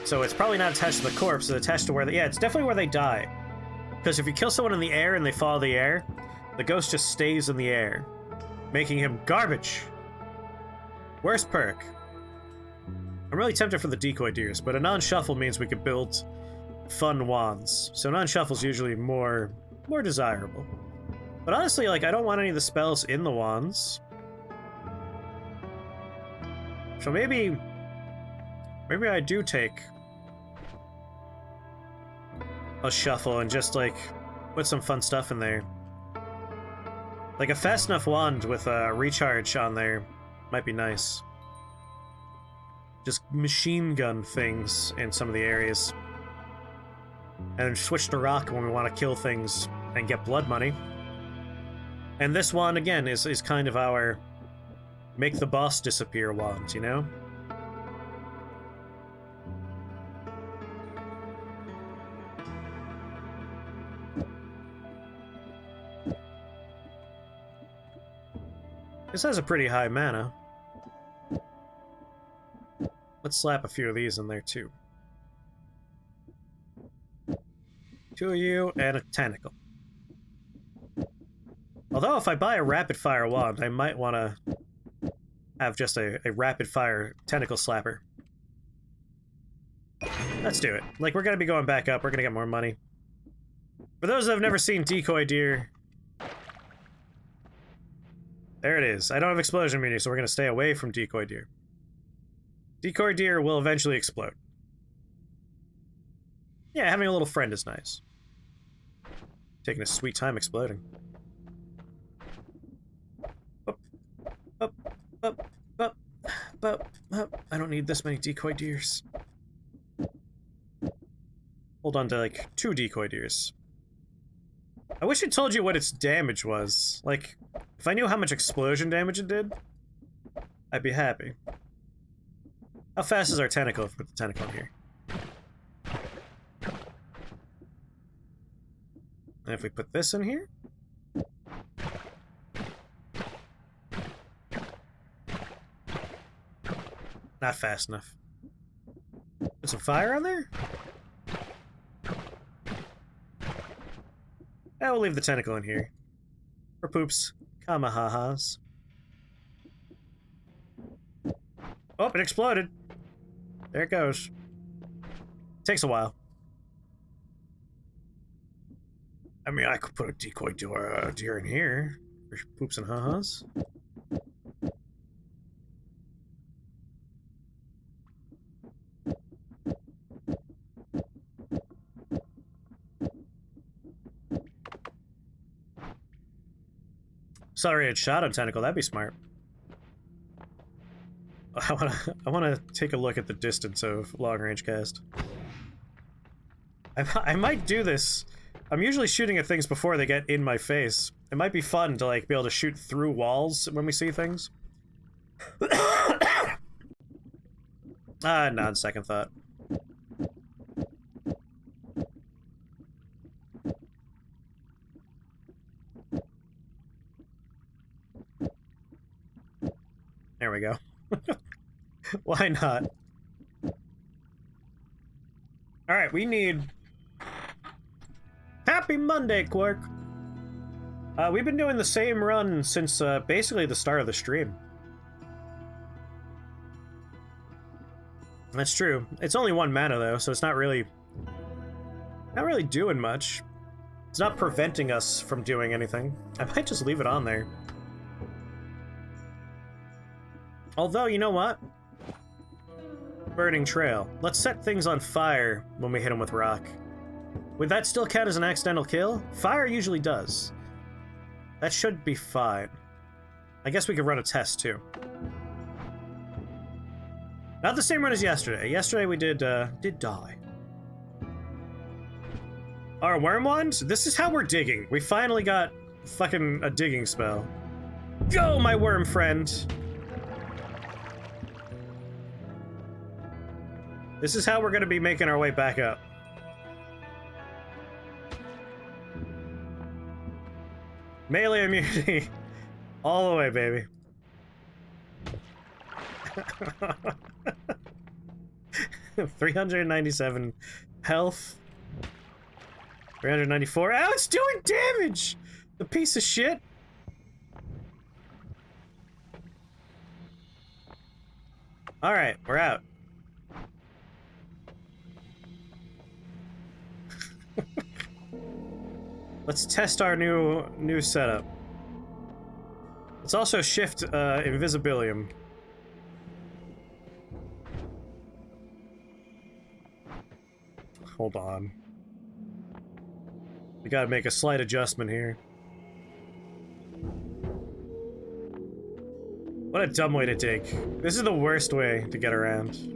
So it's probably not attached to the corpse, it's attached to where they... Yeah, it's definitely where they die. Because if you kill someone in the air and they follow the air, the ghost just stays in the air, making him garbage. Worst perk. I'm really tempted for the decoy deers, but a non-shuffle means we could build fun wands. So non-shuffle's usually more desirable. But honestly, like, I don't want any of the spells in the wands. So maybe I do take a shuffle and just, like, put some fun stuff in there. Like a fast enough wand with a recharge on there might be nice. Just machine gun things in some of the areas. And switch to rock when we want to kill things and get blood money. And this wand, again, is kind of our make the boss disappear wand, you know? This has a pretty high mana. Let's slap a few of these in there, too. 2 of you, and a tentacle. Although, if I buy a rapid-fire wand, I might want to have just a rapid-fire tentacle slapper. Let's do it. Like, we're going to be going back up. We're going to get more money. For those that have never seen Decoy Deer... There it is. I don't have explosion immunity, so we're going to stay away from Decoy Deer. Decoy Deer will eventually explode. Yeah, having a little friend is nice. Taking a sweet time exploding. Up, up, up, up, up, up. I don't need this many Decoy Deers. Hold on to, like, 2 Decoy Deers. I wish it told you what its damage was. Like, if I knew how much explosion damage it did, I'd be happy. How fast is our tentacle if we put the tentacle in here? And if we put this in here? Not fast enough. Put some fire on there? I will leave the tentacle in here. For poops. Kamahahas. Oh, it exploded. There it goes. Takes a while. I mean, I could put a decoy deer in here. For poops and ha-has. Accelerated shot on tentacle, that'd be smart. I wanna take a look at the distance of long range cast. I might do this. I'm usually shooting at things before they get in my face. It might be fun to, like, be able to shoot through walls when we see things. Not on second thought. There we go. Why not? Alright, we need... Happy Monday, Quark! We've been doing the same run since basically the start of the stream. That's true. It's only 1 mana though, so it's not really doing much. It's not preventing us from doing anything. I might just leave it on there. Although, you know what? Burning Trail. Let's set things on fire when we hit them with rock. Would that still count as an accidental kill? Fire usually does. That should be fine. I guess we could run a test, too. Not the same run as yesterday. Yesterday we did die. Our worm wand? This is how we're digging. We finally got fucking a digging spell. Go, my worm friend! This is how we're gonna be making our way back up. Melee immunity. All the way, baby. 397 health. 394. Oh, it's doing damage! The piece of shit. Alright, we're out. Let's test our new setup. Let's also shift Invisibilium. Hold on. We gotta make a slight adjustment here. What a dumb way to dig. This is the worst way to get around. Can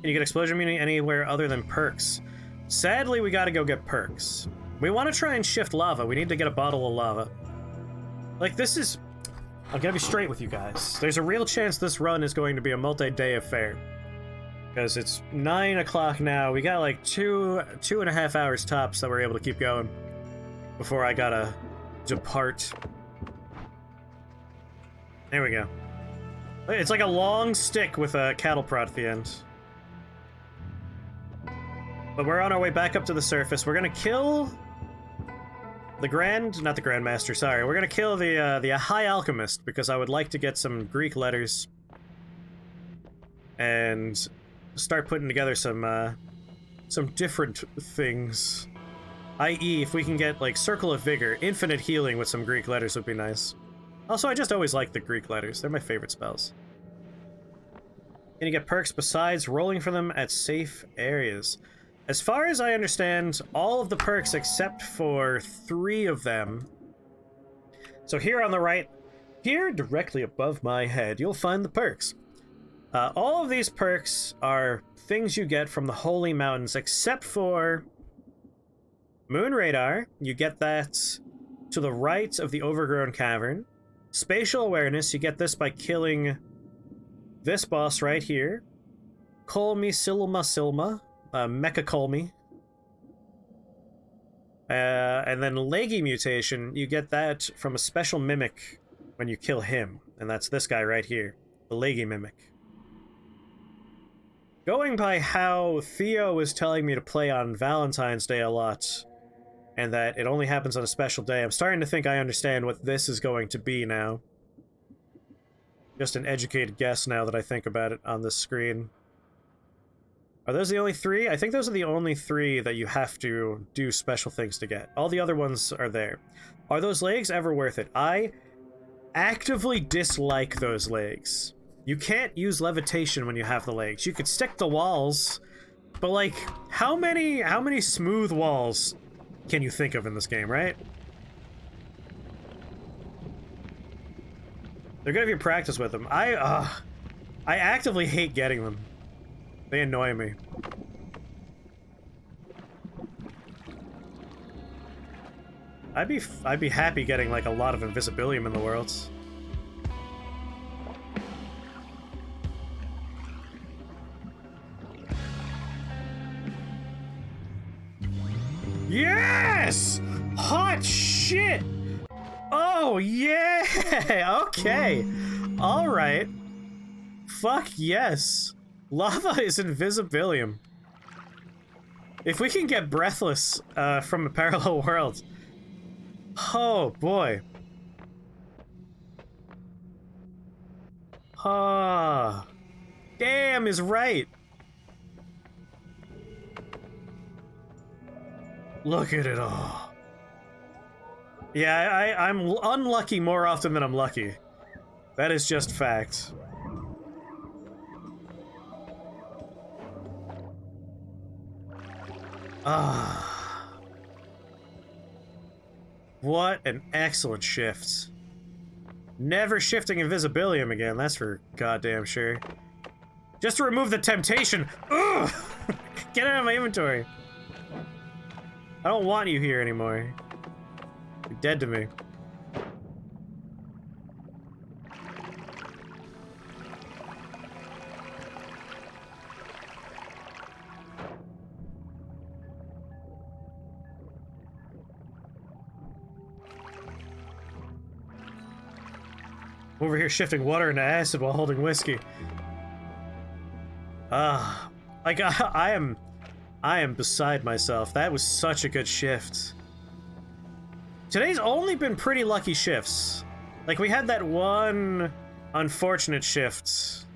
you get explosion immunity anywhere other than perks? Sadly, we gotta go get perks. We want to try and shift lava. We need to get a bottle of lava. Like, this is... I'm gonna be straight with you guys. There's a real chance this run is going to be a multi-day affair. Because it's 9 o'clock now. We got like two and a half hours tops that we're able to keep going before I gotta depart. There we go. It's like a long stick with a cattle prod at the end. But we're on our way back up to the surface. We're gonna kill the not the Grandmaster, sorry. We're gonna kill the High Alchemist because I would like to get some Greek letters and start putting together some different things. I.e., if we can get like Circle of Vigor, infinite healing with some Greek letters would be nice. Also, I just always like the Greek letters. They're my favorite spells. Can you get perks besides rolling for them at safe areas? As far as I understand, all of the perks except for 3 of them. So here on the right, here directly above my head, you'll find the perks. All of these perks are things you get from the Holy Mountains, except for Moon Radar. You get that to the right of the Overgrown Cavern. Spatial Awareness, you get this by killing this boss right here. Colmi Silma, Mecha Colmi. And then Leggy Mutation, you get that from a special mimic when you kill him. And that's this guy right here, the Leggy Mimic. Going by how Theo was telling me to play on Valentine's Day a lot, and that it only happens on a special day, I'm starting to think I understand what this is going to be now. Just an educated guess now that I think about it on this screen. Are those the only 3? I think those are the only 3 that you have to do special things to get. All the other ones are there. Are those legs ever worth it? I actively dislike those legs. You can't use levitation when you have the legs. You could stick to walls, but like, how many smooth walls can you think of in this game, right? They're gonna be practice with them. I actively hate getting them. They annoy me. I'd be happy getting like a lot of Invisibilium in the world. Yes! Hot shit! Oh, yeah! Okay. Alright. Fuck yes. Lava is Invisibilium. If we can get Breathless from a parallel world. Oh, boy. Ah. Damn is right. Look at it all. Yeah, I'm unlucky more often than I'm lucky. That is just fact. Ah. What an excellent shift. Never shifting Invisibilium again, that's for goddamn sure. Just to remove the temptation. Ugh! Get out of my inventory. I don't want you here anymore. You're dead to me. Over here shifting water into acid while holding whiskey. Like, I am beside myself. That was such a good shift. Today's only been pretty lucky shifts. Like, we had that one unfortunate shift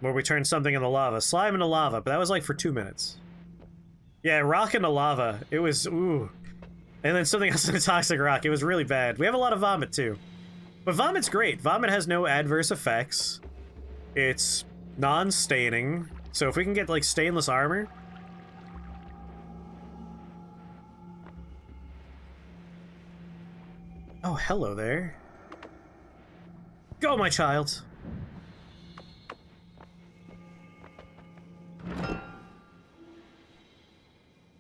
where we turned something into lava. Slime into lava, but that was like for 2 minutes. Yeah, rock into lava. It was, ooh. And then something else into toxic rock. It was really bad. We have a lot of vomit, too. But vomit's great. Vomit has no adverse effects. It's non-staining. So if we can get, like, stainless armor... Oh, hello there. Go, my child!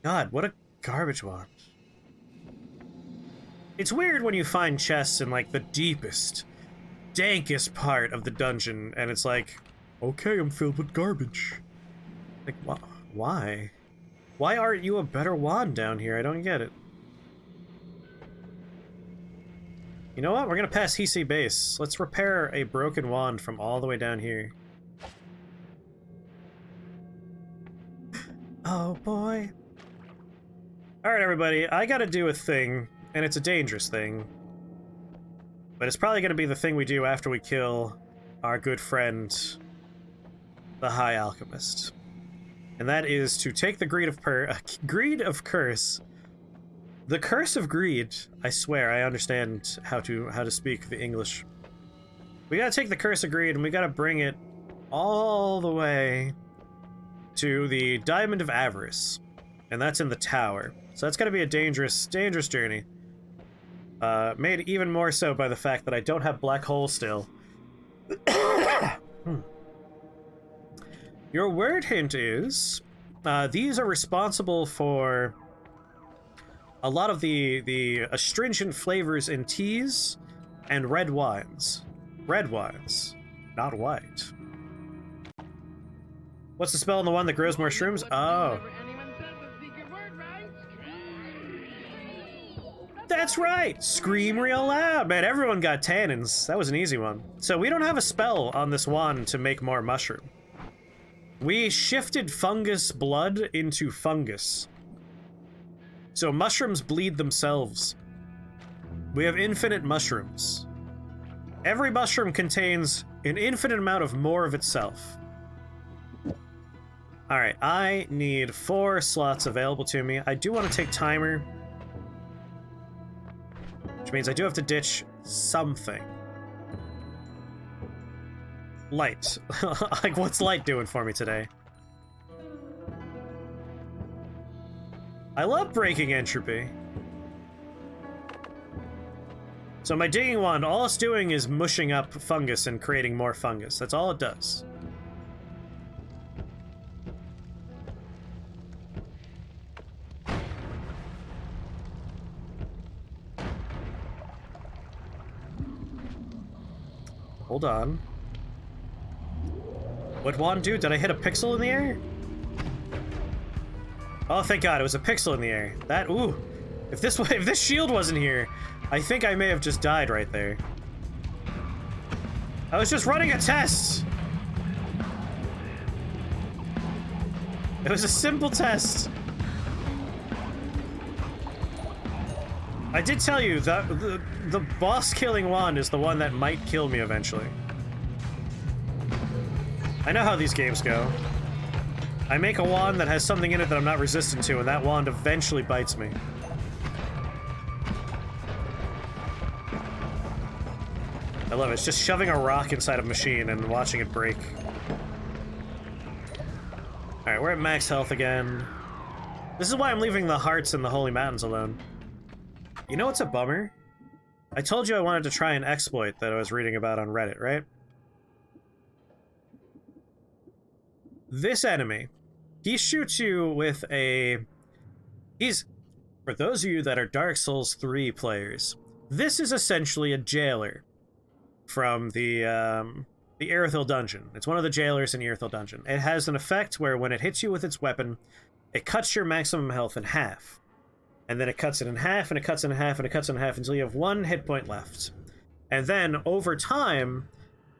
God, what a garbage wand. It's weird when you find chests in, like, the deepest, dankest part of the dungeon, and it's like, okay, I'm filled with garbage. Like, why? Why aren't you a better wand down here? I don't get it. You know what? We're gonna pass Hisi base. Let's repair a broken wand from all the way down here. Oh, boy. Alright, everybody. I gotta do a thing, and it's a dangerous thing. But it's probably gonna be the thing we do after we kill our good friend, the High Alchemist. And that is to take the Greed of Curse. The Curse of Greed. I swear, I understand how to speak the English. We gotta take the Curse of Greed and we gotta bring it all the way to the Diamond of Avarice. And that's in the tower. So that's gonna be a dangerous, dangerous journey. Made even more so by the fact that I don't have Black Hole still. Your word hint is, these are responsible for a lot of the astringent flavors in teas and red wines. Red wines, not white. What's the spell on the one that grows more shrooms? Oh. That's right! Scream real loud! Man, everyone got tannins. That was an easy one. So we don't have a spell on this wand to make more mushroom. We shifted fungus blood into fungus. So mushrooms bleed themselves. We have infinite mushrooms. Every mushroom contains an infinite amount of more of itself. Alright, I need 4 slots available to me. I do want to take timer. Which means I do have to ditch something. Light. Like, what's light doing for me today? I love breaking entropy. So my digging wand, all it's doing is mushing up fungus and creating more fungus. That's all it does. Hold on. What wand do? Did I hit a pixel in the air? Oh, thank God, it was a pixel in the air. That, ooh. If this shield wasn't here, I think I may have just died right there. I was just running a test! It was a simple test. I did tell you that the boss-killing wand is the one that might kill me eventually. I know how these games go. I make a wand that has something in it that I'm not resistant to, and that wand eventually bites me. I love it. It's just shoving a rock inside a machine and watching it break. Alright, we're at max health again. This is why I'm leaving the hearts and the Holy Mountains alone. You know what's a bummer? I told you I wanted to try an exploit that I was reading about on Reddit, right? This enemy, he shoots you with a... For those of you that are Dark Souls 3 players, this is essentially a jailer from the Aerithil dungeon. It's one of the jailers in Aerithil dungeon. It has an effect where when it hits you with its weapon, it cuts your maximum health in half. And then it cuts it in half, and it cuts it in half, and it cuts it in half until you have 1 hit point left. And then, over time,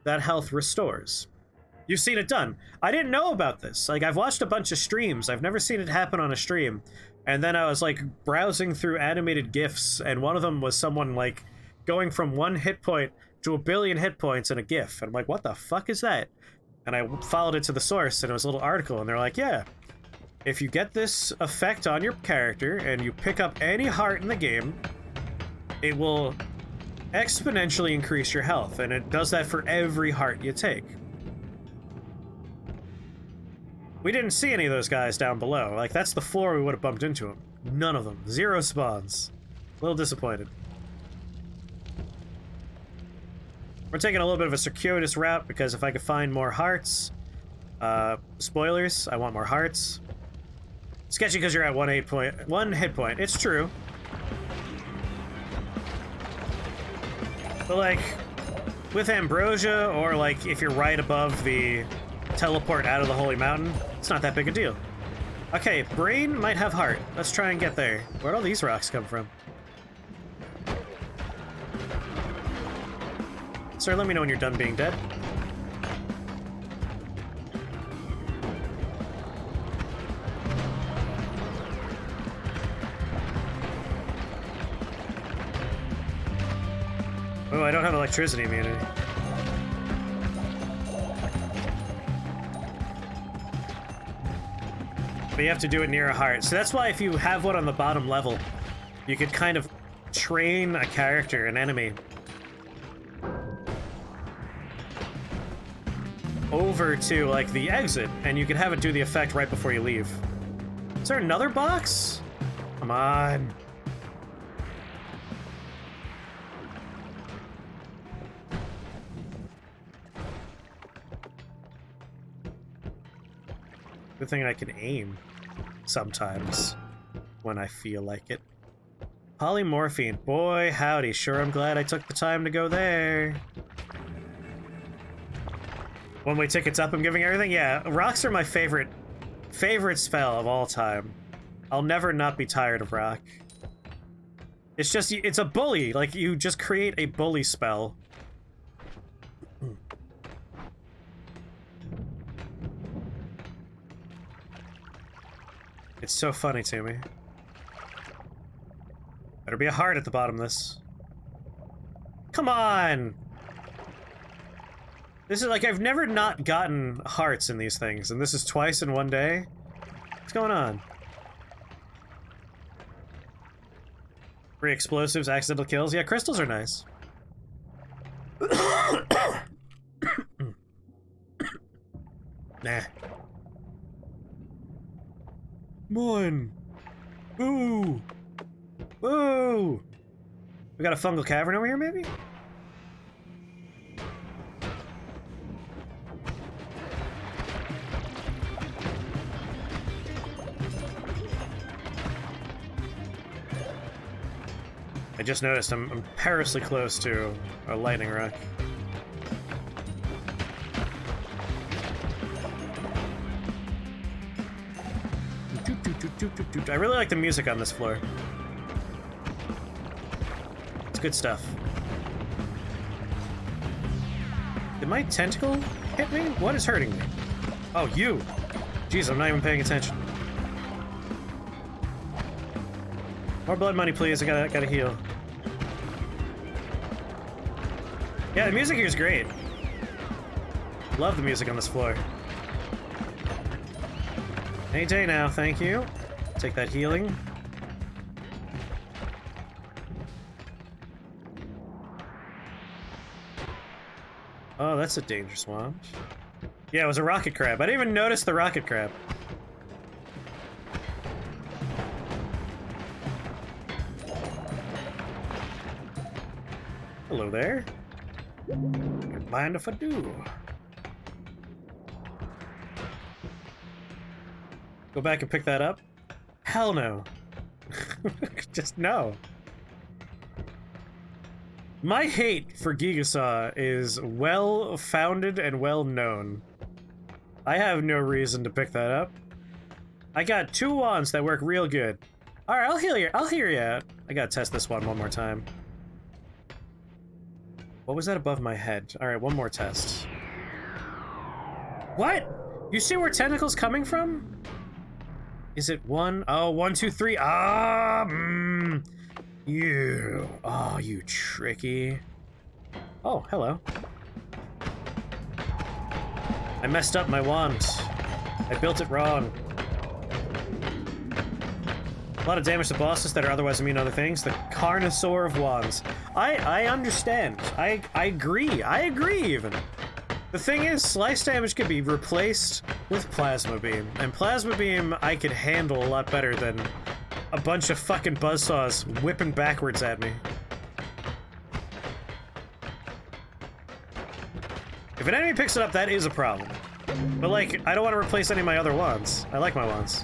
that health restores. You've seen it done. I didn't know about this. Like, I've watched a bunch of streams. I've never seen it happen on a stream. And then I was, like, browsing through animated GIFs, and one of them was someone, like, going from 1 hit point to 1 billion hit points in a GIF. And I'm like, what the fuck is that? And I followed it to the source, and it was a little article, and they're like, yeah, if you get this effect on your character, and you pick up any heart in the game, it will exponentially increase your health, and it does that for every heart you take. We didn't see any of those guys down below. Like, that's the floor we would have bumped into them. None of them. 0 spawns. A little disappointed. We're taking a little bit of a circuitous route, because if I could find more hearts... spoilers, I want more hearts. Sketchy because you're at 1 hit point. It's true. But, like, with Ambrosia, or, like, if you're right above the teleport out of the Holy Mountain, it's not that big a deal. Okay, Brain might have heart. Let's try and get there. Where'd all these rocks come from? Sir, let me know when you're done being dead. Oh, I don't have electricity immunity. But you have to do it near a heart. So that's why if you have one on the bottom level, you could kind of train a character, an enemy, over to, like, the exit, and you could have it do the effect right before you leave. Is there another box? Come on. Good thing I can aim sometimes when I feel like it. Polymorphine. Boy, howdy. Sure, I'm glad I took the time to go there. One-way tickets up, I'm giving everything? Yeah, rocks are my favorite spell of all time. I'll never not be tired of rock. It's just, it's a bully. Like, you just create a bully spell. It's so funny to me. Better be a heart at the bottom of this. Come on! This is like, I've never not gotten hearts in these things, and this is twice in one day? What's going on? 3 explosives, accidental kills. Yeah, crystals are nice. Nah. Come on. Ooh. Ooh. We got a fungal cavern over here, maybe? I just noticed I'm perilously close to a lightning rock. I really like the music on this floor. It's good stuff. Did my tentacle hit me? What is hurting me? Oh, you! Jeez, I'm not even paying attention. More blood money, please. I gotta heal. Yeah, the music here is great. Love the music on this floor. Any day now, thank you. Take that healing. Oh, that's a dangerous one. Yeah, it was a rocket crab. I didn't even notice the rocket crab. Hello there. Don't mind if I do. Go back and pick that up? Hell no. Just no. My hate for Gigasaw is well-founded and well-known. I have no reason to pick that up. I got 2 wands that work real good. Alright, I'll heal you out. I gotta test this one more time. What was that above my head? Alright, one more test. What? You see where tentacle's coming from? Is it one? Oh, 1, 2, 3. Ah, you. Oh, you tricky. Oh, hello. I messed up my wand. I built it wrong. A lot of damage to bosses that are otherwise immune to other things. The Carnosaur of Wands. I understand. I agree. I agree, even. The thing is, slice damage could be replaced with Plasma Beam. And Plasma Beam I could handle a lot better than a bunch of fucking buzzsaws whipping backwards at me. If an enemy picks it up, that is a problem. But, like, I don't want to replace any of my other wands. I like my wands.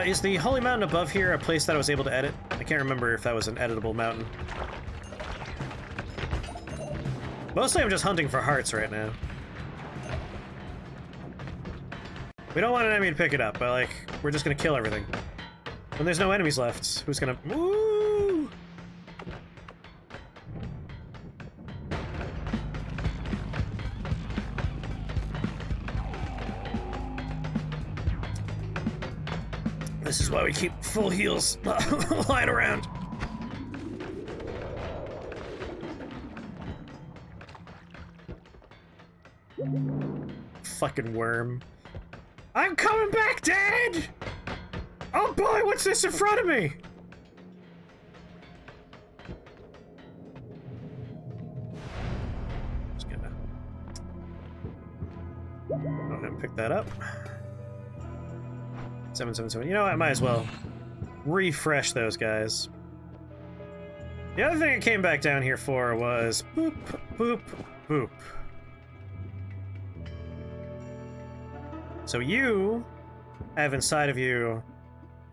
Is the Holy Mountain above here a place that I was able to edit? I can't remember if that was an editable mountain. Mostly I'm just hunting for hearts right now. We don't want an enemy to pick it up, but, like, we're just gonna kill everything. When there's no enemies left, who's gonna... Woo! This is why we keep full heals lying around. Fucking worm. I'm coming back, Dad! Oh boy, what's this in front of me? Just gonna go ahead and pick that up. 777. You know what? I might as well refresh those guys. The other thing I came back down here for was boop, boop, boop. So you have inside of you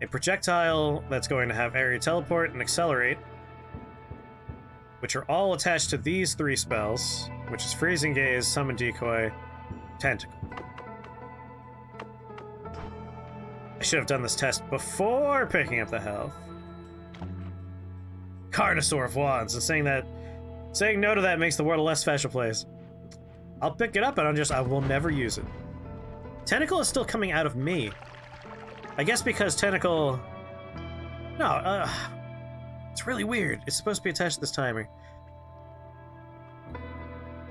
a projectile that's going to have area teleport and accelerate, which are all attached to these 3 spells, which is freezing gaze, summon decoy, tentacle. I should have done this test before picking up the health. Carnosaur of Wands, and saying no to that makes the world a less special place. I'll pick it up and I will never use it. Tentacle is still coming out of me. I guess because Tentacle... No, it's really weird. It's supposed to be attached to this timer.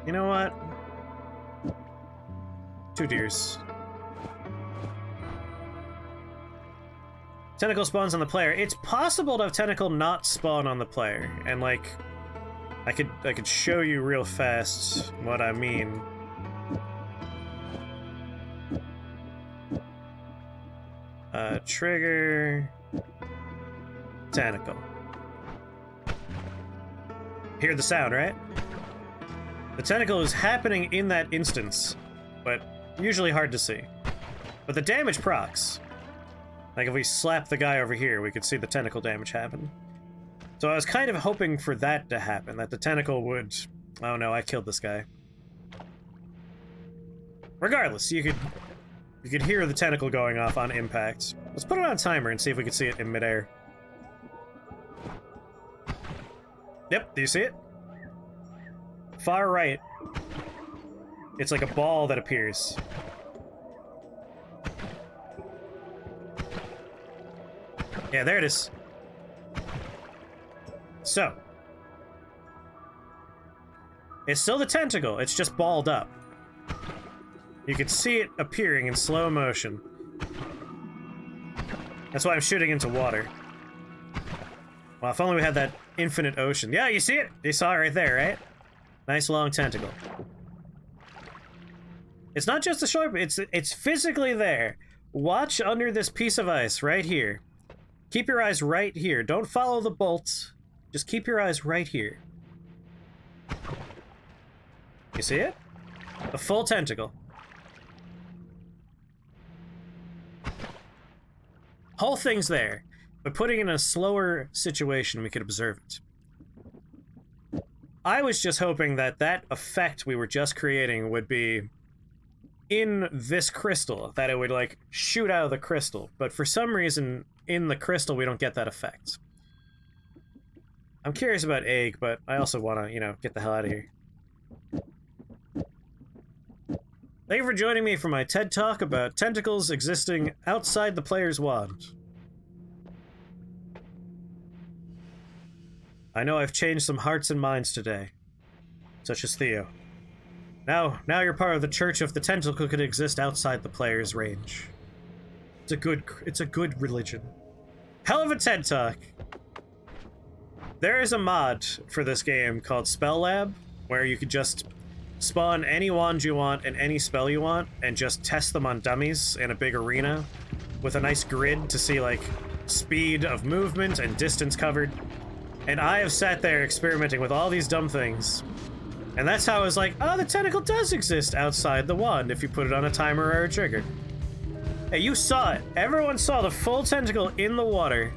You know what? 2 deers. Tentacle spawns on the player. It's possible to have Tentacle not spawn on the player, and like, I could show you real fast what I mean. Trigger, Tentacle. Hear the sound, right? The tentacle is happening in that instance, but usually hard to see. But the damage procs. Like if we slap the guy over here, we could see the tentacle damage happen. So I was kind of hoping for that to happen, that the tentacle would... Oh no, I killed this guy. Regardless, you could hear the tentacle going off on impact. Let's put it on timer and see if we can see it in midair. Yep, do you see it? Far right. It's like a ball that appears. Yeah, there it is. So. It's still the tentacle, it's just balled up. You can see it appearing in slow motion. That's why I'm shooting into water. Well, if only we had that infinite ocean. Yeah, you see it? You saw it right there, right? Nice long tentacle. It's not just a short, it's physically there. Watch under this piece of ice right here. Keep your eyes right here. Don't follow the bolts. Just keep your eyes right here. You see it? A full tentacle. Whole thing's there, but putting it in a slower situation, we could observe it. I was just hoping that that effect we were just creating would be in this crystal, that it would, like, shoot out of the crystal, but for some reason, in the crystal, we don't get that effect. I'm curious about egg, but I also want to, you know, get the hell out of here. Thank you for joining me for my TED Talk about tentacles existing outside the player's wand. I know I've changed some hearts and minds today, such as Theo. Now you're part of the Church of the Tentacle could exist outside the player's range. It's a good religion. Hell of a TED Talk. There is a mod for this game called Spell Lab, where you could just spawn any wand you want and any spell you want, and just test them on dummies in a big arena with a nice grid to see, like, speed of movement and distance covered. And I have sat there experimenting with all these dumb things. And that's how I was like, oh, the tentacle does exist outside the wand if you put it on a timer or a trigger. Hey, you saw it. Everyone saw the full tentacle in the water.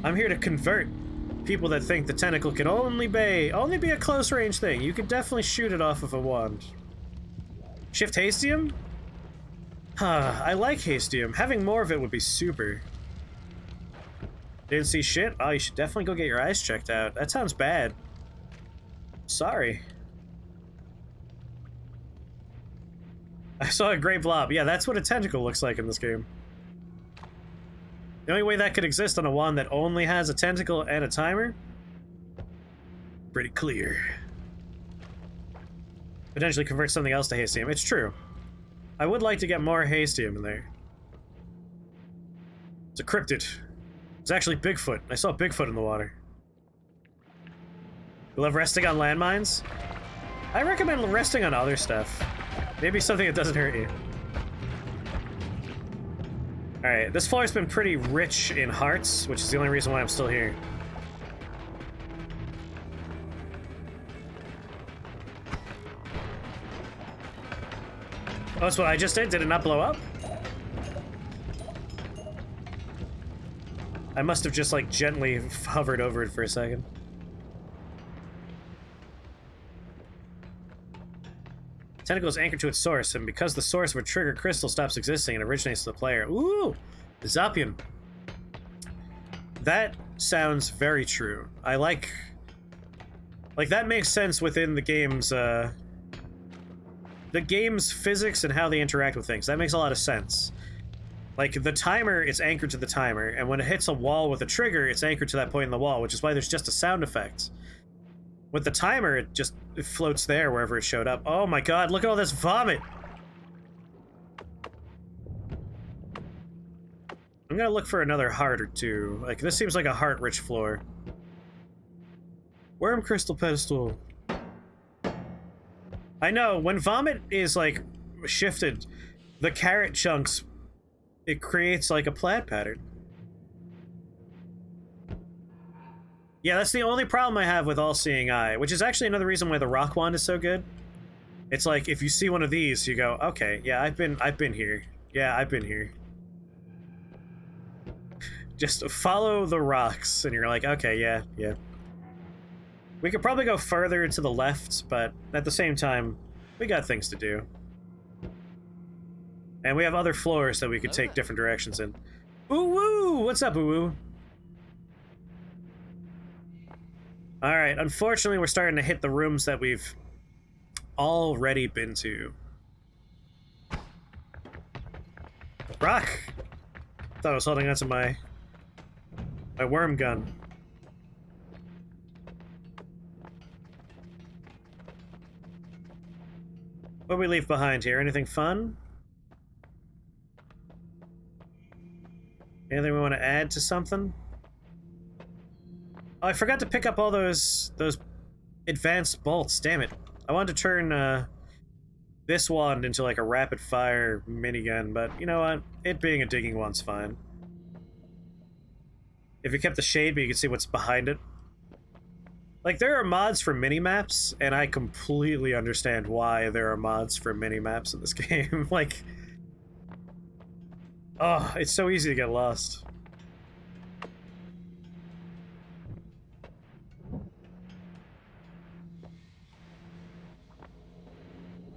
I'm here to convert people that think the tentacle can only be a close range thing. You could definitely shoot it off of a wand. Shift Hastium? I like Hastium. Having more of it would be super. Didn't see shit? Oh, you should definitely go get your eyes checked out. That sounds bad. Sorry. I saw a gray blob. Yeah, that's what a tentacle looks like in this game. The only way that could exist on a wand that only has a tentacle and a timer? Pretty clear. Potentially convert something else to Hastium. It's true. I would like to get more Hastium in there. It's a cryptid. It's actually Bigfoot. I saw Bigfoot in the water. You love resting on landmines? I recommend resting on other stuff. Maybe something that doesn't hurt you. Alright, this floor's been pretty rich in hearts, which is the only reason why I'm still here. Oh, that's what I just did? Did it not blow up? I must have just, like, gently hovered over it for a second. Tentacle is anchored to its source, and because the source of a trigger crystal stops existing and originates to the player. Ooh! The Zapian. That sounds very true. I like... Like, that makes sense within the game's physics and how they interact with things. That makes a lot of sense. Like, the timer is anchored to the timer, and when it hits a wall with a trigger, it's anchored to that point in the wall, which is why there's just a sound effect. With the timer, it floats there wherever it showed up. Oh my god, look at all this vomit! I'm gonna look for another heart or two. Like, this seems like a heart-rich floor. Worm crystal pedestal. I know, when vomit is, like, shifted, the carrot chunks, it creates, like, a plaid pattern. Yeah, that's the only problem I have with All-Seeing Eye, which is actually another reason why the rock wand is so good. It's like, if you see one of these, you go, okay, yeah, I've been here. Yeah, I've been here. Just follow the rocks, and you're like, okay, yeah. We could probably go further to the left, but at the same time, we got things to do. And we have other floors that we could take different directions in. Ooh-woo! What's up, ooh-woo? Alright, unfortunately we're starting to hit the rooms that we've already been to. Rock! Thought I was holding on to my worm gun. What do we leave behind here? Anything fun? Anything we want to add to something? Oh, I forgot to pick up all those advanced bolts. Damn it! I wanted to turn this wand into like a rapid-fire minigun, but you know what? It being a digging wand's fine. If you kept the shade, but you can see what's behind it. Like, there are mods for mini-maps, and I completely understand why there are mods for mini-maps in this game. Like, oh, it's so easy to get lost.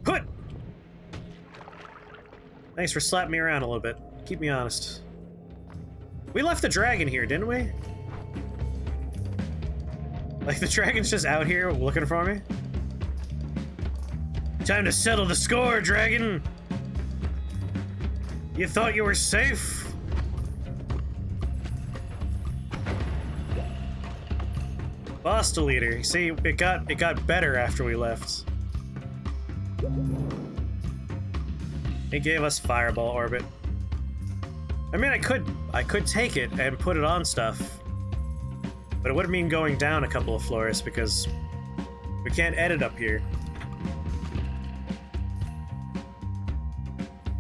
Put! Thanks for slapping me around a little bit. Keep me honest. We left the dragon here, didn't we? Like, the dragon's just out here looking for me? Time to settle the score, dragon! You thought you were safe? Boss deleter. See, it got better after we left. It gave us fireball orbit. I mean, I could take it and put it on stuff, but it would mean going down a couple of floors because we can't edit up here.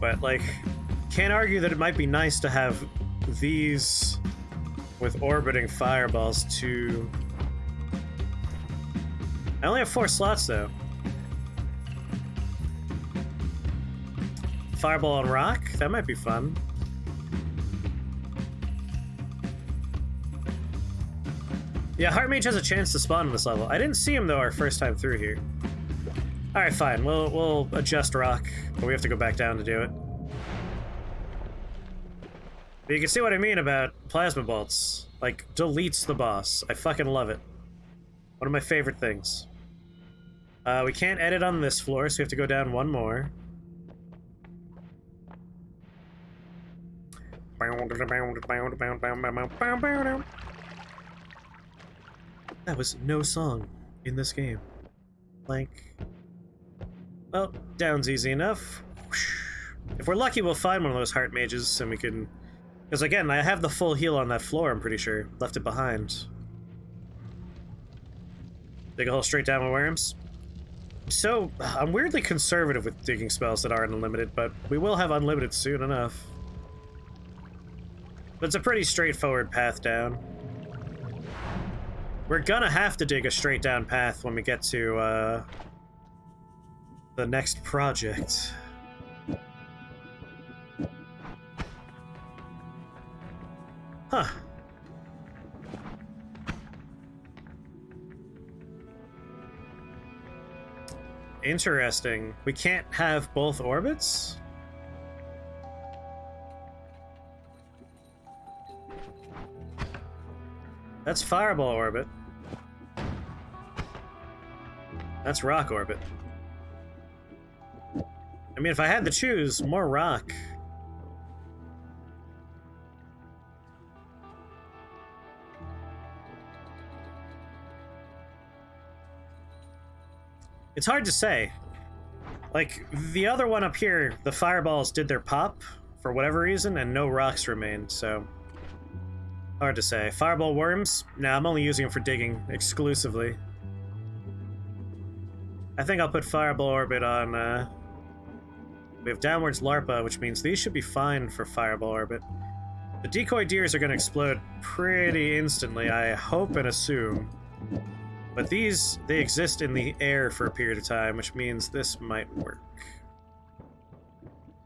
But like, can't argue that it might be nice to have these with orbiting fireballs too. I only have 4 slots though. Fireball on rock? That might be fun. Yeah, Heart Mage has a chance to spawn in this level. I didn't see him though our first time through here. Alright, fine. We'll adjust rock, but we have to go back down to do it. But you can see what I mean about plasma bolts. Like, deletes the boss. I fucking love it. One of my favorite things. We can't edit on this floor, so we have to go down one more. That was no song in this game. Blank. Well, down's easy enough. If we're lucky, we'll find one of those heart mages, and we can... Because again, I have the full heal on that floor, I'm pretty sure. Left it behind. Dig a hole straight down with worms. So, I'm weirdly conservative with digging spells that aren't unlimited, but we will have unlimited soon enough. But it's a pretty straightforward path down. We're gonna have to dig a straight down path when we get to, the next project. Huh. Interesting. We can't have both orbits? That's fireball orbit. That's rock orbit. I mean, if I had to choose, more rock. It's hard to say. Like, the other one up here, the fireballs did their pop for whatever reason, and no rocks remained, so... Hard to say. Fireball worms? Nah, I'm only using them for digging exclusively. I think I'll put fireball orbit on, we have downwards larpa, which means these should be fine for fireball orbit. The decoy deers are going to explode pretty instantly, I hope and assume. But these, they exist in the air for a period of time, which means this might work.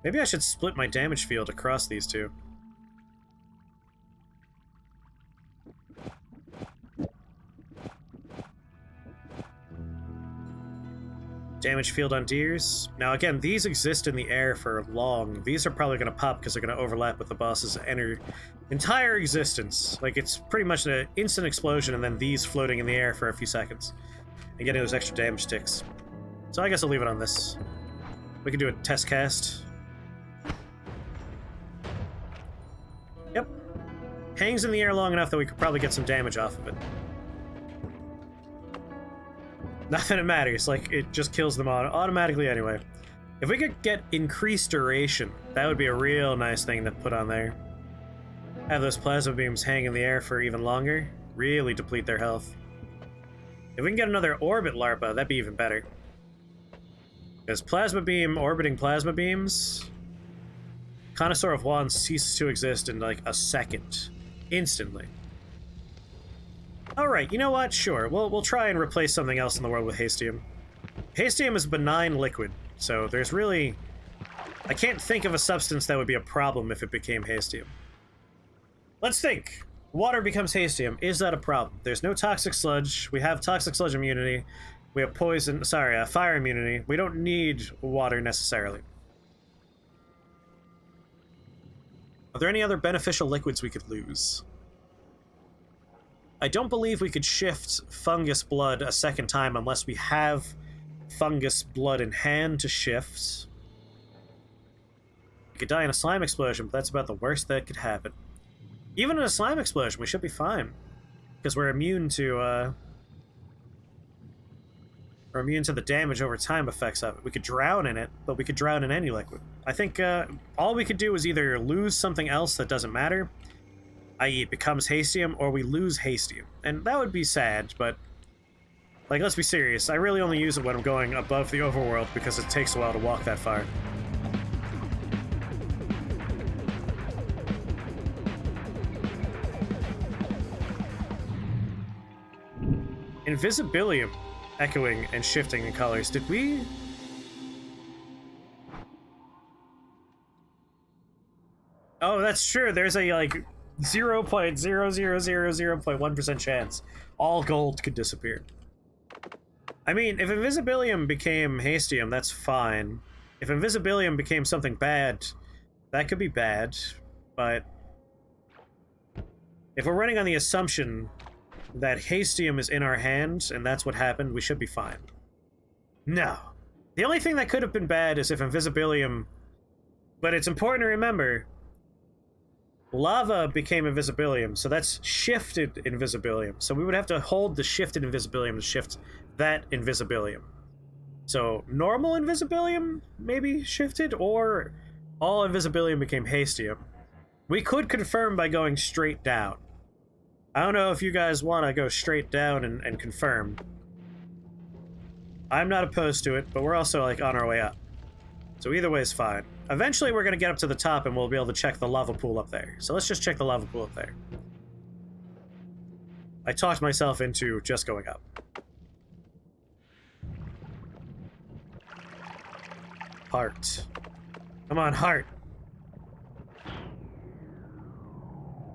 Maybe I should split my damage field across these two. Damage field on deers. Now again, these exist in the air for long. These are probably going to pop because they're going to overlap with the boss's entire existence. Like, it's pretty much an instant explosion and then these floating in the air for a few seconds and getting those extra damage ticks. So I guess I'll leave it on this. We can do a test cast. Yep. Hangs in the air long enough that we could probably get some damage off of it. Not that it matters, like, it just kills them automatically anyway. If we could get increased duration, that would be a real nice thing to put on there. Have those plasma beams hang in the air for even longer, really deplete their health. If we can get another orbit larpa, that'd be even better. Because plasma beam orbiting plasma beams, Connoisseur of Wands ceases to exist in like a second. Instantly. Alright, you know what? Sure, we'll try and replace something else in the world with Hastium. Hastium is a benign liquid, so there's really... I can't think of a substance that would be a problem if it became Hastium. Let's think. Water becomes Hastium. Is that a problem? There's no toxic sludge. We have toxic sludge immunity. We have fire immunity. We don't need water necessarily. Are there any other beneficial liquids we could lose? I don't believe we could shift fungus blood a second time unless we have fungus, blood, and hand to shift. You could die in a slime explosion, but that's about the worst that could happen. Even in a slime explosion, we should be fine. Because we're immune to the damage over time effects of it. We could drown in it, but we could drown in any liquid. I think all we could do is either lose something else that doesn't matter, i.e. it becomes hastium, or we lose hastium. And that would be sad, but like, let's be serious. I really only use it when I'm going above the overworld because it takes a while to walk that far. Invisibilium. Echoing and shifting in colors. Did we... Oh, that's true. There's a, like, 0.00001% chance all gold could disappear. I mean, if Invisibilium became Hastium, that's fine. If Invisibilium became something bad, that could be bad, but... If we're running on the assumption that Hastium is in our hands, and that's what happened, we should be fine. No. The only thing that could have been bad is if Invisibilium... But it's important to remember, lava became Invisibilium, so that's shifted Invisibilium. So we would have to hold the shifted Invisibilium to shift that Invisibilium. So normal Invisibilium maybe shifted, or all Invisibilium became Hastium. We could confirm by going straight down. I don't know if you guys want to go straight down and confirm. I'm not opposed to it, but we're also, like, on our way up. So either way is fine. Eventually we're going to get up to the top and we'll be able to check the lava pool up there. So let's just check the lava pool up there. I talked myself into just going up. Heart. Come on, heart.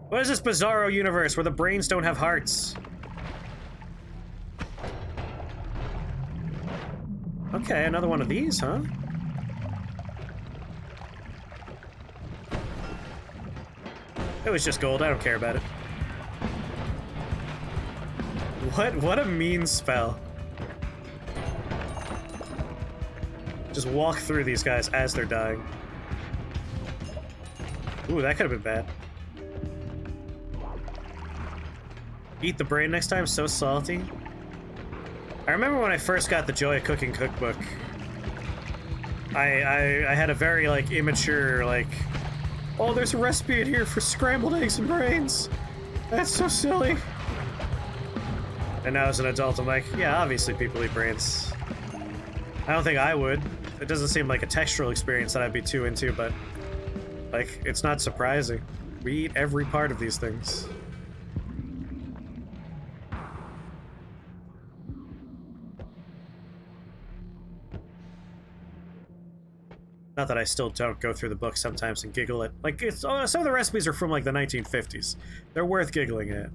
What is this bizarro universe where the brains don't have hearts? Okay, another one of these, huh? It was just gold, I don't care about it. What a mean spell. Just walk through these guys as they're dying. Ooh, that could have been bad. Eat the brain next time, so salty. I remember when I first got the Joy of Cooking cookbook, I had a very, like, immature, like, oh, there's a recipe in here for scrambled eggs and brains. That's so silly. And now as an adult, I'm like, yeah, obviously people eat brains. I don't think I would. It doesn't seem like a textural experience that I'd be too into, but, like, it's not surprising. We eat every part of these things. Not that I still don't go through the book sometimes and giggle at. Like, it's, some of the recipes are from, like, the 1950s. They're worth giggling at.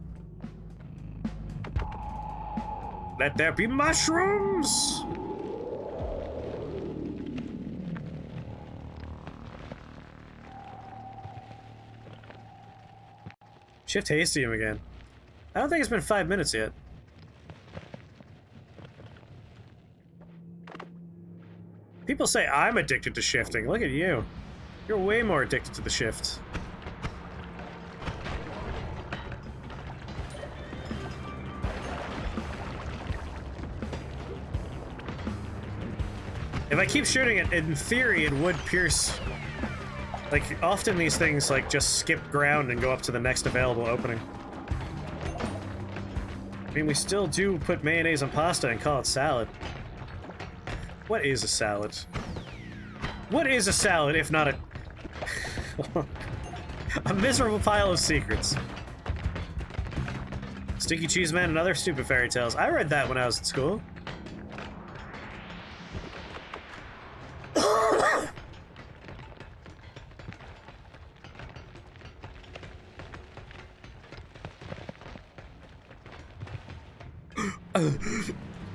Let there be mushrooms! Shift Hastium again. I don't think it's been 5 minutes yet. People say I'm addicted to shifting. Look at you. You're way more addicted to the shift. If I keep shooting it, in theory, it would pierce. Like, often these things, like, just skip ground and go up to the next available opening. I mean, we still do put mayonnaise on pasta and call it salad. What is a salad? What is a salad if not a... a miserable pile of secrets. Stinky Cheese Man and Other Stupid Fairy Tales. I read that when I was at school.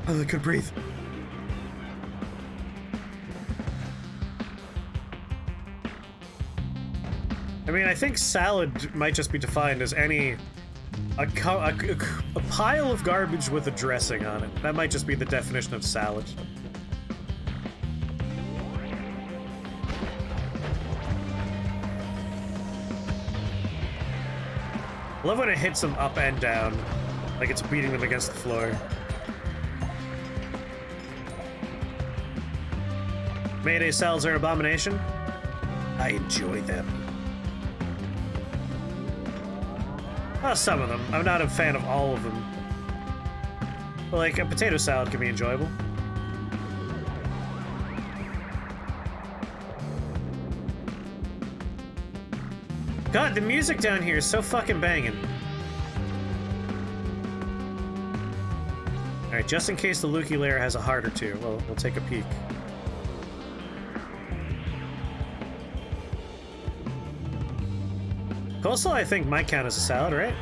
I could breathe. I mean, I think salad might just be defined as any... a pile of garbage with a dressing on it. That might just be the definition of salad. I love when it hits them up and down, like it's beating them against the floor. Mayday salads are an abomination. I enjoy them. Oh, some of them. I'm not a fan of all of them. But like, a potato salad can be enjoyable. God, the music down here is so fucking banging. Alright, just in case the Lukey lair has a heart or two, we'll take a peek. Coleslaw, I think, might count as a salad, right?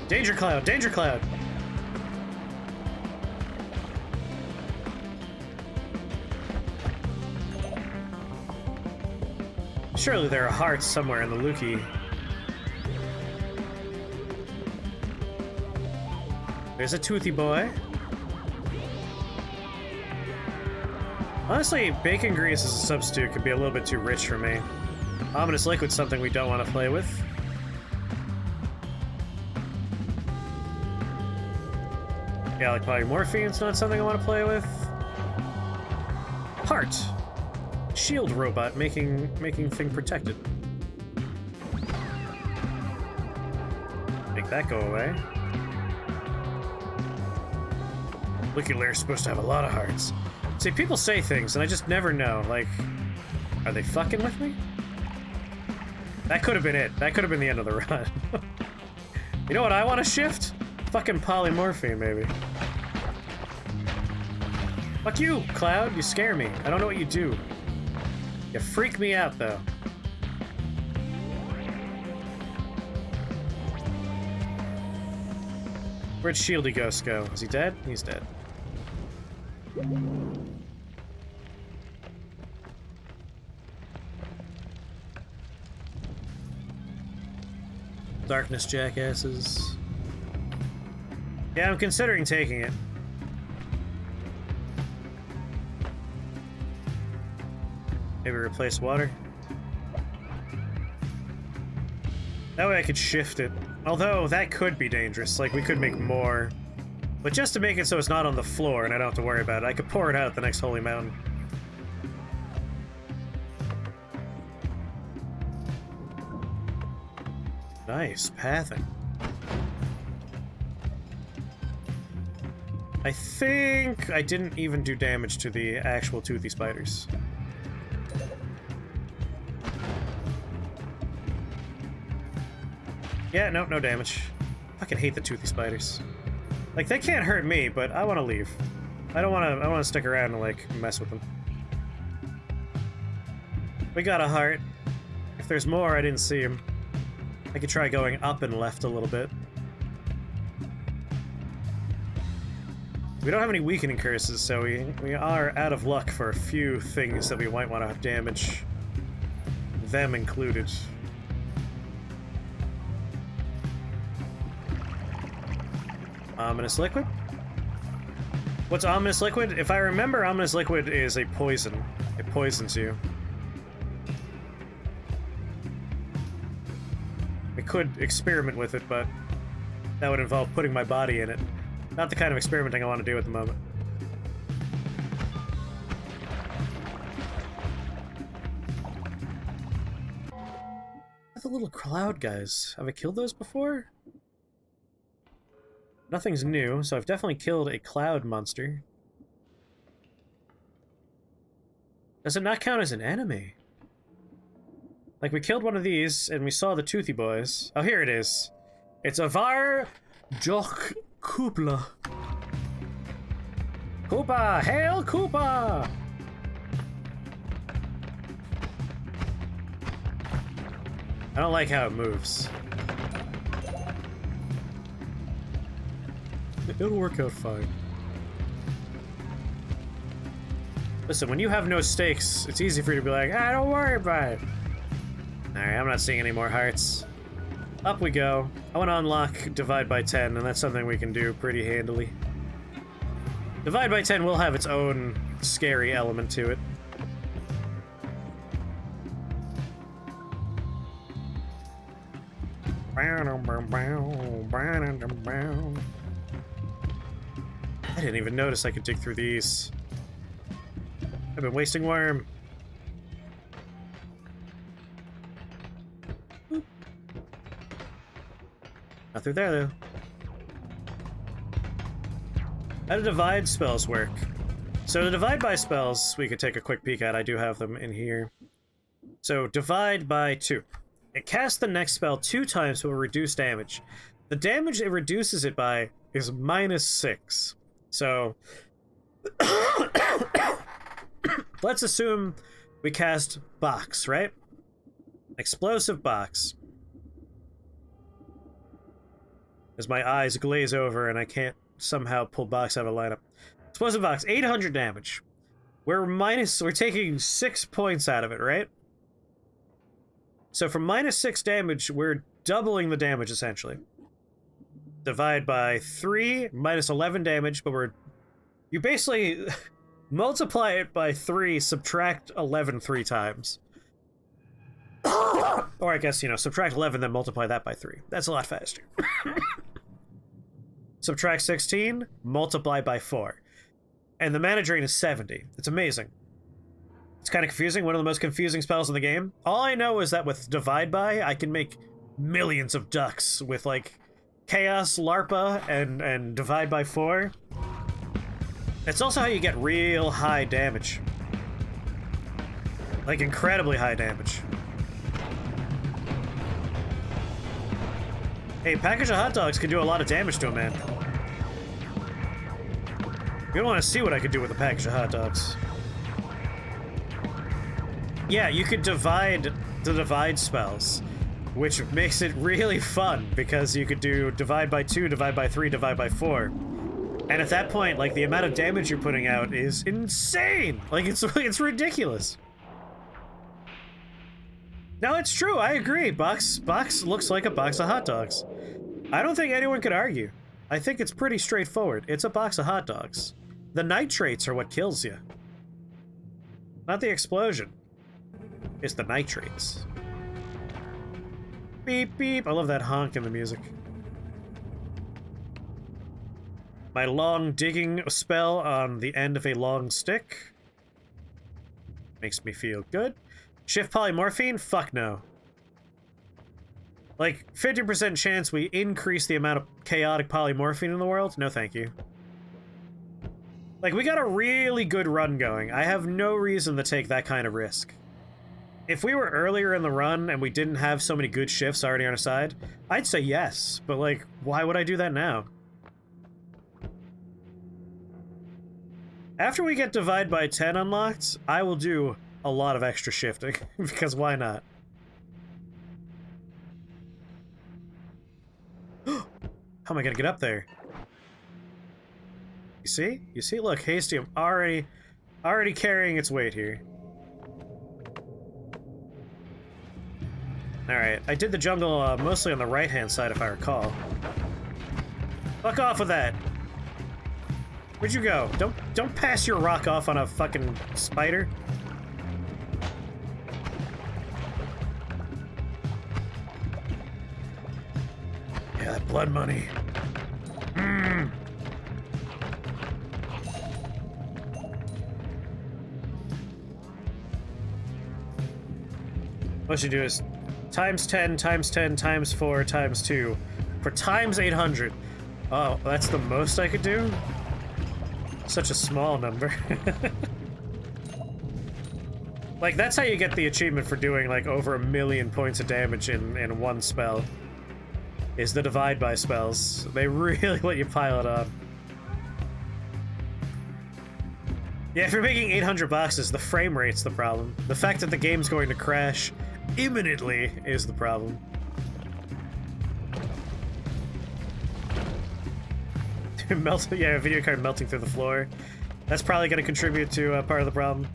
Danger cloud! Danger cloud! Surely there are hearts somewhere in the Lukey. There's a Toothy boy. Honestly, bacon grease as a substitute could be a little bit too rich for me. Ominous liquid's something we don't want to play with. Yeah, like polymorphine's not something I want to play with. Heart. Shield robot making thing protected. Make that go away. Looky Lair's supposed to have a lot of hearts. See, people say things and I just never know. Like, are they fucking with me? That could have been it. That could have been the end of the run. You know what I want to shift? Fucking polymorphine, maybe. Fuck you, Cloud. You scare me. I don't know what you do. You freak me out, though. Where'd Shieldy Ghost go? Is he dead? He's dead. Darkness jackasses. Yeah, I'm considering taking it. Maybe replace water. That way I could shift it. Although, that could be dangerous. Like, we could make more. But just to make it so it's not on the floor and I don't have to worry about it, I could pour it out at the next holy mountain. Nice pathing. I think I didn't even do damage to the actual toothy spiders. Yeah, nope, no damage. I fucking hate the toothy spiders. Like, they can't hurt me, but I want to leave. I want to stick around and, like, mess with them. We got a heart. If there's more, I didn't see him. I could try going up and left a little bit. We don't have any weakening curses, so we are out of luck for a few things that we might want to damage. Them included. Ominous liquid? What's ominous liquid? If I remember, ominous liquid is a poison. It poisons you. I could experiment with it, but that would involve putting my body in it. Not the kind of experimenting I want to do at the moment. The little cloud guys. Have I killed those before? Nothing's new, so I've definitely killed a cloud monster. Does it not count as an enemy? Like, we killed one of these, and we saw the Toothy boys. Oh, here it is. It's Avar Joch Koopla. Koopa! Hail Koopa! I don't like how it moves. It'll work out fine. Listen, when you have no stakes, it's easy for you to be like, ah, don't worry about it. Alright, I'm not seeing any more hearts. Up we go. I want to unlock Divide by 10, and that's something we can do pretty handily. Divide by 10 will have its own scary element to it. I didn't even notice I could dig through these. I've been wasting worm. Boop. Not through there, though. How do divide spells work? So the divide by spells, we could take a quick peek at. I do have them in here. So divide by 2. It casts the next spell 2 times with reduced damage. The damage it reduces it by is -6. So let's assume we cast Box, right? Explosive Box. As my eyes glaze over and I can't somehow pull Box out of lineup. Explosive Box, 800 damage. We're taking 6 points out of it, right? So for -6 damage, we're doubling the damage essentially. Divide by 3, -11 damage, but you basically multiply it by 3, subtract 11 3 times. Or I guess, subtract 11, then multiply that by 3. That's a lot faster. Subtract 16, multiply by 4. And the mana drain is 70. It's amazing. It's kind of confusing, one of the most confusing spells in the game. All I know is that with Divide by, I can make millions of ducks with, like, Chaos, Larpa, and Divide by 4. It's also how you get real high damage. Like, incredibly high damage. Hey, package of hot dogs can do a lot of damage to a man. You don't want to see what I could do with a package of hot dogs. Yeah, you could divide the divide spells, which makes it really fun, because you could do divide by 2, divide by 3, divide by 4. And at that point, like, the amount of damage you're putting out is insane! Like, it's ridiculous. No, it's true, I agree. Box looks like a box of hot dogs. I don't think anyone could argue. I think it's pretty straightforward. It's a box of hot dogs. The nitrates are what kills you. Not the explosion. It's the nitrates. Beep, beep. I love that honk in the music. My long digging spell on the end of a long stick. Makes me feel good. Shift polymorphine? Fuck no. Like, 50% chance we increase the amount of chaotic polymorphine in the world? No thank you. Like, we got a really good run going. I have no reason to take that kind of risk. If we were earlier in the run and we didn't have so many good shifts already on our side, I'd say yes, but like, why would I do that now? After we get Divide by 10 unlocked, I will do a lot of extra shifting, because why not? How am I gonna get up there? You see? You see? Look, Hastium already carrying its weight here. Alright, I did the jungle mostly on the right-hand side, if I recall. Fuck off with that! Where'd you go? Don't pass your rock off on a fucking spider. Yeah, that blood money. Mmm. What you do is times 10, times 10, times 4, times 2 for times 800. Oh, that's the most I could do? Such a small number. Like, that's how you get the achievement for doing, like, over 1,000,000 points of damage in one spell. Is the divide by spells. They really let you pile it on. Yeah, if you're making 800 boxes, the frame rate's the problem. The fact that the game's going to crash imminently is the problem. Yeah, a video card melting through the floor. That's probably going to contribute to part of the problem.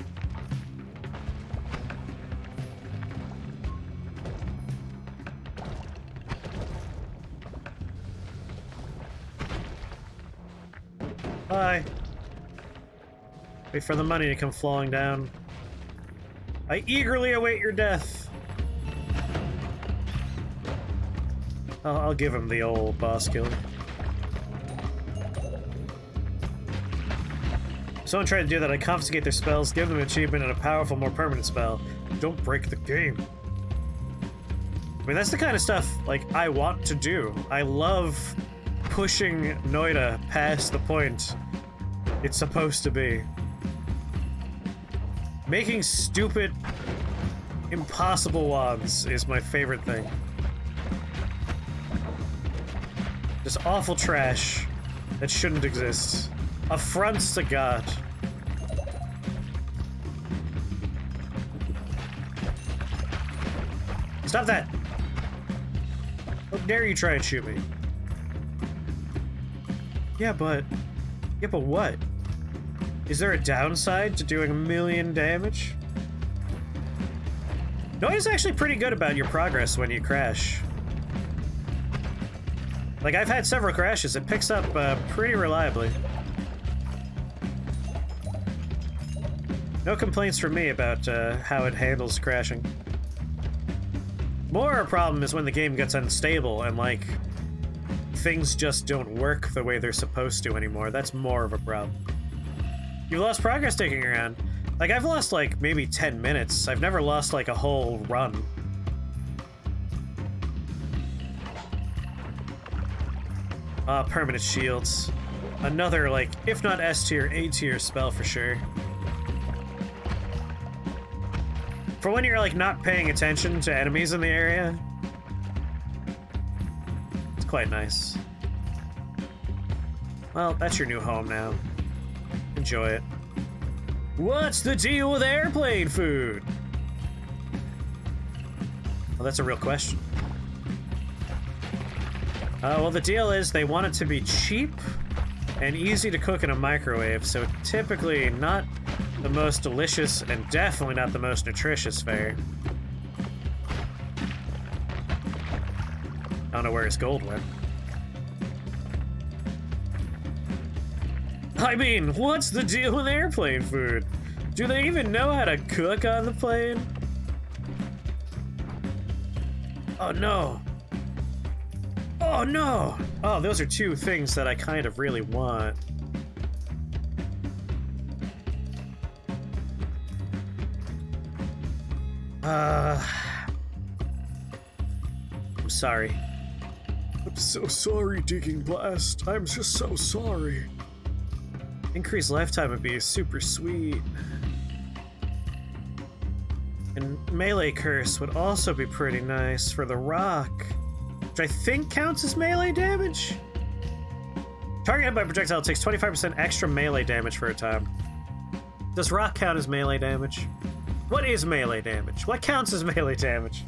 Bye. Wait for the money to come flowing down. I eagerly await your death. I'll give him the old boss kill. If someone tried to do that, I confiscate their spells, give them an achievement and a powerful, more permanent spell. Don't break the game. I mean, that's the kind of stuff, like, I want to do. I love pushing Noita past the point it's supposed to be. Making stupid, impossible wands is my favorite thing. Just awful trash that shouldn't exist. Affronts to God. Stop that! How dare you try and shoot me? Yeah, but what? Is there a downside to doing 1,000,000 damage? Noita's actually pretty good about your progress when you crash. Like, I've had several crashes. It picks up pretty reliably. No complaints from me about how it handles crashing. More a problem is when the game gets unstable and, like, things just don't work the way they're supposed to anymore. That's more of a problem. You've lost progress taking around. Like, I've lost, like, maybe 10 minutes. I've never lost, like, a whole run. Permanent shields. Another, like, if not S tier, A tier spell for sure. For when you're, like, not paying attention to enemies in the area. It's quite nice. Well, that's your new home now. Enjoy it. What's the deal with airplane food? Well, that's a real question. Well, the deal is they want it to be cheap and easy to cook in a microwave, so typically not the most delicious and definitely not the most nutritious fare. I don't know where his gold went. I mean, what's the deal with airplane food? Do they even know how to cook on the plane? Oh no. Oh no! Oh, those are two things that I kind of really want. I'm sorry. I'm so sorry, Digging Blast. I'm just so sorry. Increased lifetime would be super sweet. And melee curse would also be pretty nice for the rock, which I think counts as melee damage. Target hit by projectile takes 25% extra melee damage for a time. Does rock count as melee damage? What is melee damage? What counts as melee damage?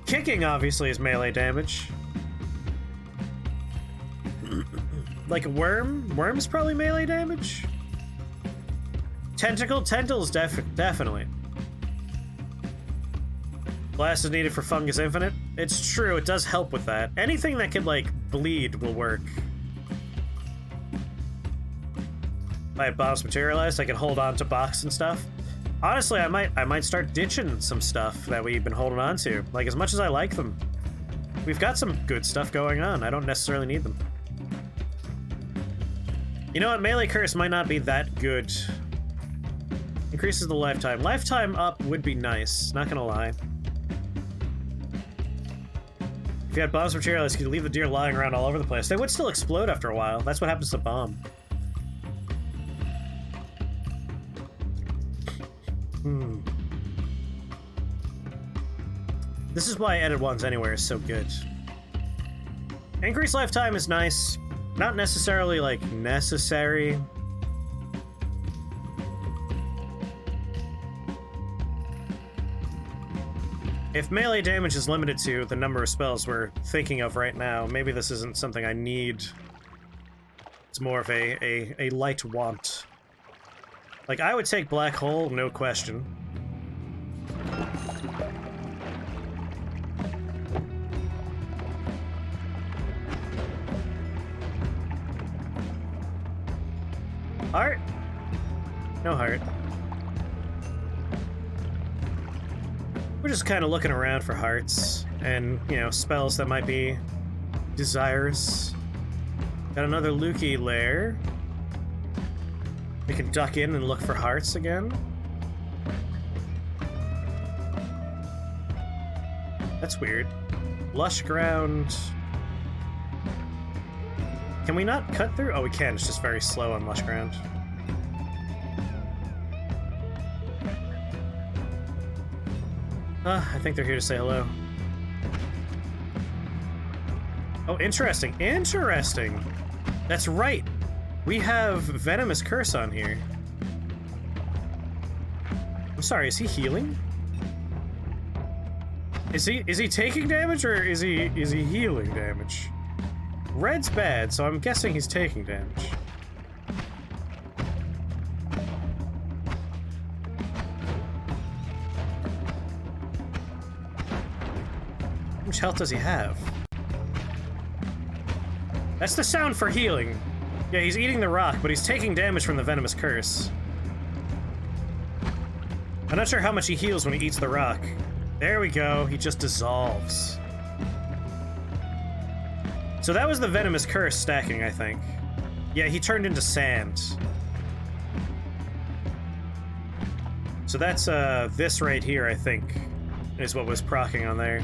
Kicking obviously is melee damage. Like a worm? Worm's probably melee damage? Tentacles definitely. Blast is needed for Fungus Infinite. It's true, it does help with that. Anything that could, like, bleed will work. If I have bombs materialized, I can hold on to box and stuff. Honestly, I might start ditching some stuff that we've been holding on to. Like, as much as I like them. We've got some good stuff going on. I don't necessarily need them. You know what? Melee Curse might not be that good. Increases the lifetime. Lifetime up would be nice, not gonna lie. If you had bombs materialized, you could leave the deer lying around all over the place. They would still explode after a while. That's what happens to bomb. This is why edit ones anywhere is so good. Increased lifetime is nice. Not necessarily, like, necessary. If melee damage is limited to the number of spells we're thinking of right now, maybe this isn't something I need. It's more of a light want. Like, I would take Black Hole, no question. Heart? No heart. We're We're just kind of looking around for hearts and, you know, spells that might be desirous. Got another Lukey lair. We can duck in and look for hearts again. That's weird. Lush ground. Can we not cut through? Oh, we can. It's just very slow on lush ground. I think they're here to say hello. Oh, interesting. Interesting! That's right! We have Venomous Curse on here. I'm sorry, is he healing? Is he taking damage or is he healing damage? Red's bad, so I'm guessing he's taking damage. How much health does he have? That's the sound for healing. Yeah, he's eating the rock, but he's taking damage from the Venomous Curse. I'm not sure how much he heals when he eats the rock. There we go, he just dissolves. So that was the Venomous Curse stacking, I think. Yeah, he turned into sand. So that's this right here, I think, is what was proccing on there.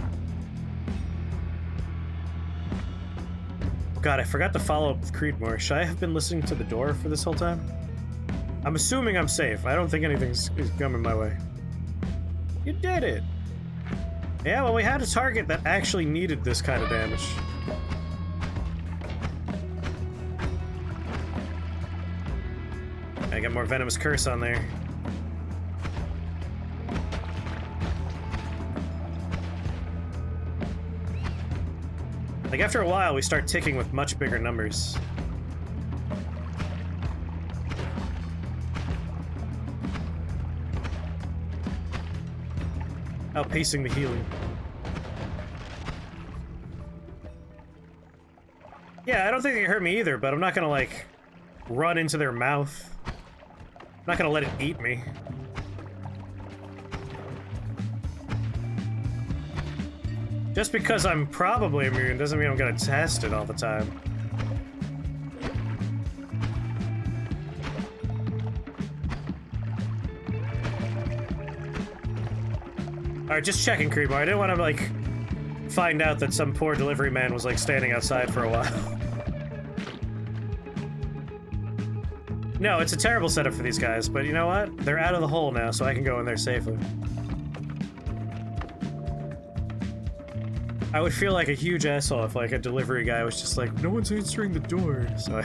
God, I forgot to follow up with Creedmoor. Should I have been listening to the door for this whole time? I'm assuming I'm safe. I don't think anything's coming my way. You did it! Yeah, well, we had a target that actually needed this kind of damage. I got more Venomous Curse on there. Like, after a while, we start ticking with much bigger numbers. Outpacing the healing. Yeah, I don't think they hurt me either, but I'm not gonna, like, run into their mouth. I'm not gonna let it eat me. Just because I'm probably immune doesn't mean I'm gonna test it all the time. Alright, just checking, Creedmoor. I didn't want to, like, find out that some poor delivery man was, like, standing outside for a while. No, it's a terrible setup for these guys, but you know what? They're out of the hole now, so I can go in there safely. I would feel like a huge asshole if, like, a delivery guy was just like, no one's answering the door. So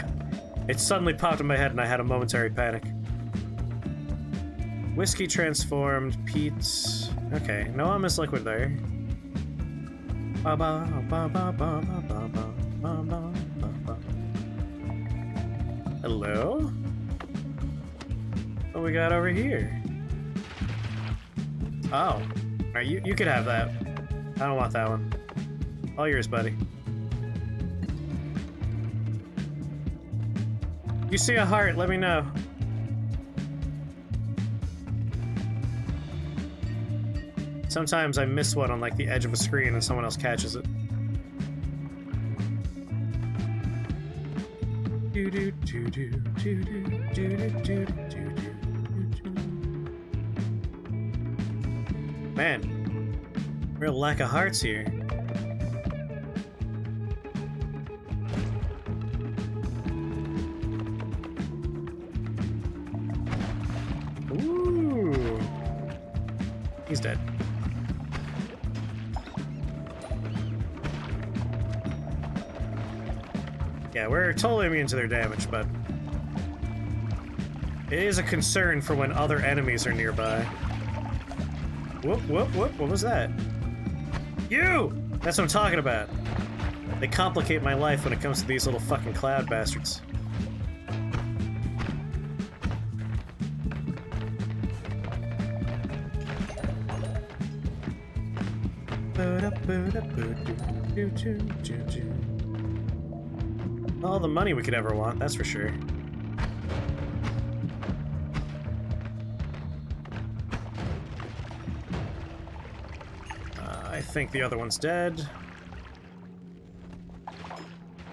it suddenly popped in my head and I had a momentary panic. Whiskey transformed, Pete. Okay, no Miss Liquid there. Hello? What we got over here? Oh. Alright, you could have that. I don't want that one. All yours, buddy. You see a heart, let me know. Sometimes I miss one on, like, the edge of a screen and someone else catches it. Man, real lack of hearts here. Ooh. He's dead. Yeah, we're totally immune to their damage, but it is a concern for when other enemies are nearby. Whoop, whoop, whoop, what was that? You! That's what I'm talking about. They complicate my life when it comes to these little fucking cloud bastards. All the money we could ever want, that's for sure. I think the other one's dead.